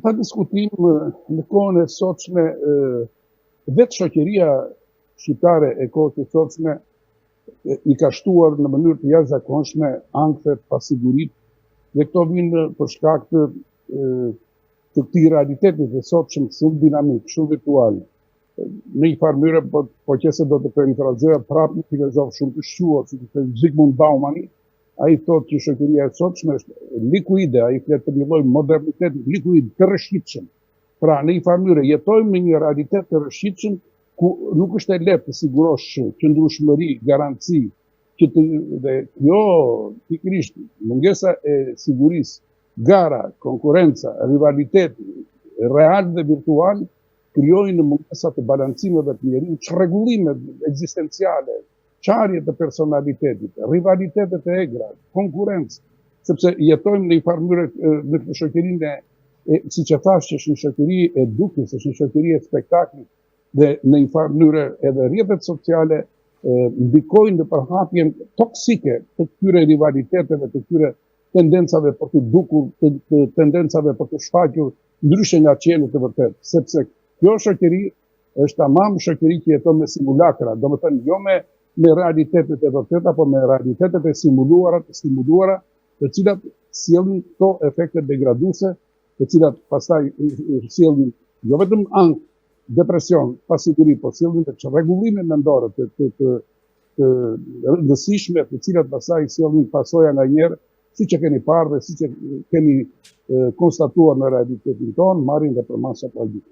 pa diskutim në kohën e sotshme vetë shoqëria shqiptare e kohës së sotshme i ka shtuar në mënyrë të jashtëzakonshme ankthe pasigurit dhe këto vinë për shkak të këtij realitetit të sotshëm shumë dinamik, shumë virtual. Në një farë mënyrë, po qëse do të perifrazoja prapë një filozof shumë të shquar, si të Zygmunt Baumani, ai thotë që shoqëria e sotshme është likuide, ai flet për një lloj moderniteti likuid të rrëshqitshëm. Pra, në një farë mënyrë jetojmë në një realitet të rrëshqitshëm ku nuk është e lehtë të sigurosh qëndrueshmëri, garanci, dhe kjo pikërisht mungesa e sigurisë, gara, konkurenca, rivaliteti real dhe virtual krijojnë mungesa të balancimeve të njeriut, çrregullime ekzistenciale, çarje të personalitetit, rivalitetet e egra, konkurrencë, sepse jetojmë në një farë mënyrë në shoqërinë siç e thash, që është një shoqëri e dukjes, është një shoqëri e spektaklit, dhe në një farë mënyrë edhe rrjetet sociale ndikojnë në përhapjen toksike të këtyre rivaliteteve, të këtyre tendencave për të dukur, të tendencave për të shfaqur ndryshe nga qenët të vërtet, sepse kjo shoqëri është tamam shoqëri që jeton me simulakra, domethënë jo me realitetet e vërteta, po me realitetet e simuluara, të cilat sjellin këto efekte degraduese, të cilat pastaj sjellin jo vetëm ankth, depresion, pasiguri, po sjellin të çrregullime mendore të rëndësishme, të cilat pastaj sjellin pasoja nganjëherë, siç e keni parë dhe siç e keni konstatuar në realitetin tonë, marrin dhe për masa tragjike.